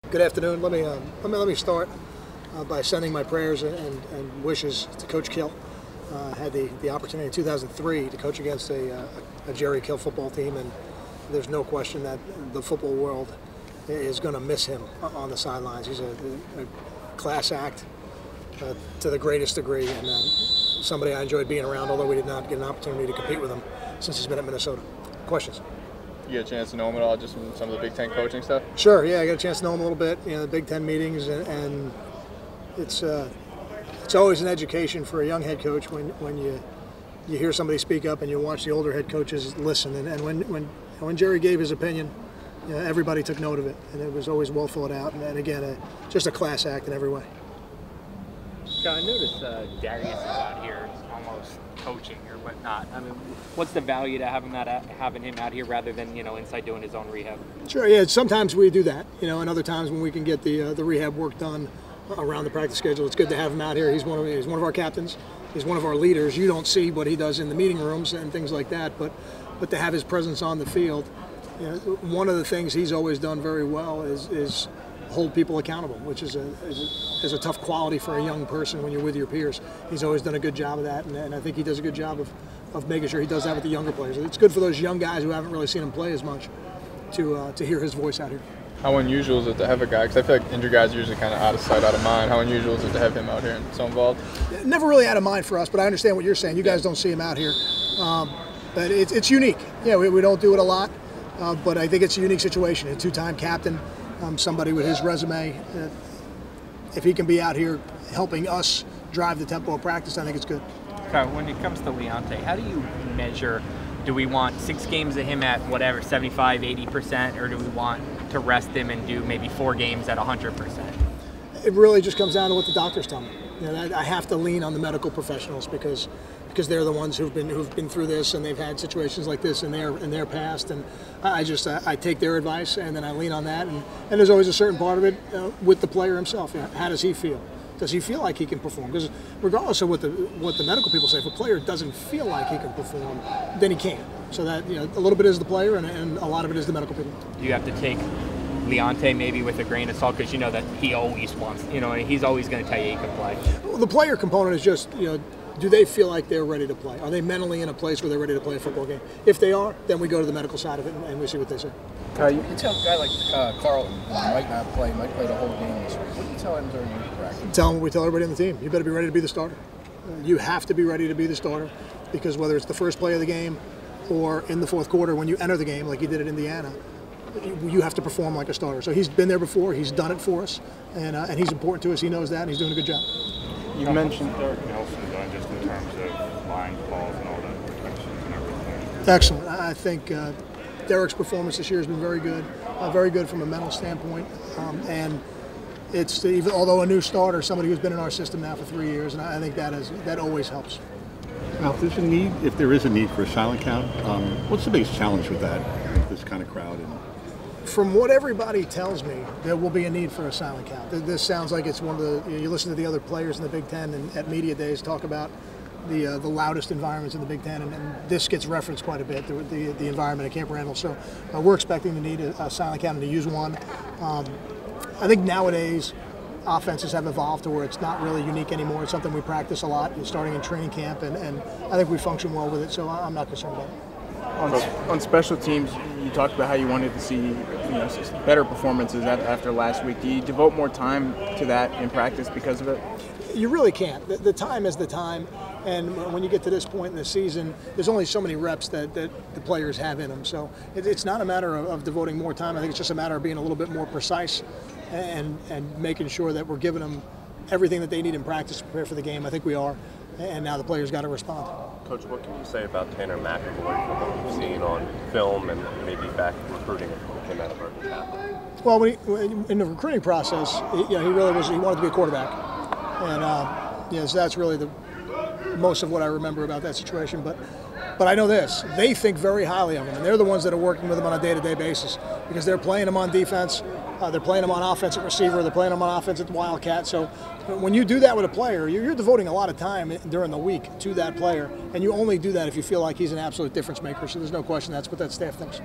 Good afternoon. Let me start by sending my prayers and wishes to Coach Kill. Had the opportunity in 2003 to coach against a Jerry Kill football team, and there's no question that the football world is going to miss him on the sidelines. He's a class act to the greatest degree, and somebody I enjoyed being around, although we did not get an opportunity to compete with him since he's been at Minnesota. Questions? You get a chance to know him at all, just from some of the Big Ten coaching stuff? Sure, yeah, I got a chance to know him a little bit. The Big Ten meetings, and it's always an education for a young head coach when you hear somebody speak up and you watch the older head coaches listen. And when Jerry gave his opinion, everybody took note of it, and it was always well thought out. And again, just a class act in every way. John, I noticed Darius is out here almost coaching or whatnot. I mean, what's the value to having him out here rather than inside doing his own rehab? Sure, yeah. Sometimes we do that, and other times when we can get the rehab work done around the practice schedule, it's good to have him out here. He's one of our captains. He's one of our leaders. You don't see what he does in the meeting rooms and things like that, but to have his presence on the field, one of the things he's always done very well is hold people accountable, which is a tough quality for a young person when you're with your peers. He's always done a good job of that, and I think he does a good job of making sure he does that with the younger players. It's good for those young guys who haven't really seen him play as much to hear his voice out here. How unusual is it to have a guy, because I feel like injured guys are usually kind of out of sight, out of mind. How unusual is it to have him out here and so involved? Never really out of mind for us, but I understand what you're saying. You guys don't see him out here. But it's unique. Yeah, we don't do it a lot, but I think it's a unique situation. A two-time captain, somebody with his resume. If he can be out here helping us drive the tempo of practice, I think it's good. Okay, when it comes to Leonte, how do you measure? Do we want 6 games of him at whatever, 75, 80%, or do we want to rest him and do maybe 4 games at 100%? It really just comes down to what the doctors tell me. I have to lean on the medical professionals because they're the ones who've been through this, and they've had situations like this in their past, and I take their advice and then I lean on that, and there's always a certain part of it with the player himself. How does he feel? Does he feel like he can perform? Because regardless of what the medical people say, if a player doesn't feel like he can perform, then he can't. So that a little bit is the player, and a lot of it is the medical people. You have to take Leonte maybe with a grain of salt, because you know that he always wants, he's always going to tell you he can play. Well, the player component is just, do they feel like they're ready to play? Are they mentally in a place where they're ready to play a football game? If they are, then we go to the medical side of it and we see what they say. You tell a guy like Carlton might not play, might play the whole game this week. What do you tell him during your practice? Tell him what we tell everybody on the team. You better be ready to be the starter. You have to be ready to be the starter, because whether it's the first play of the game or in the fourth quarter when you enter the game like you did at Indiana, you have to perform like a starter. So he's been there before. He's done it for us, and he's important to us. He knows that, and he's doing a good job. You mentioned Derek Nelson done just in terms of line calls and all that protections and everything. Excellent. I think Derek's performance this year has been very good from a mental standpoint, and it's although a new starter, somebody who's been in our system now for 3 years, and I think that always helps. Now, if there is a need for a silent count, what's the biggest challenge with that, with this kind of crowd? From what everybody tells me, there will be a need for a silent count. This sounds like it's one of the, you listen to the other players in the Big Ten and at media days talk about the loudest environments in the Big Ten, and this gets referenced quite a bit, the environment at Camp Randall. So we're expecting to need a silent count and to use one. I think nowadays offenses have evolved to where it's not really unique anymore. It's something we practice a lot, starting in training camp, and I think we function well with it, so I'm not concerned about it. On special teams, you talked about how you wanted to see better performances after last week. Do you devote more time to that in practice because of it? You really can't. The time is the time, and when you get to this point in the season, there's only so many reps that the players have in them. So it's not a matter of devoting more time. I think it's just a matter of being a little bit more precise and making sure that we're giving them everything that they need in practice to prepare for the game. I think we are, and now the players got to respond. Coach, what can you say about Tanner McAvoy from what you've seen on film and maybe back recruiting when he came out of Berkeley Catholic? Well, in the recruiting process, he really he wanted to be a quarterback, and so that's really most of what I remember about that situation. But I know this: they think very highly of him, and they're the ones that are working with him on a day-to-day basis because they're playing him on defense. They're playing him on offensive receiver. They're playing him on offensive wildcat. So when you do that with a player, you're devoting a lot of time during the week to that player, and you only do that if you feel like he's an absolute difference maker. So there's no question that's what that staff thinks.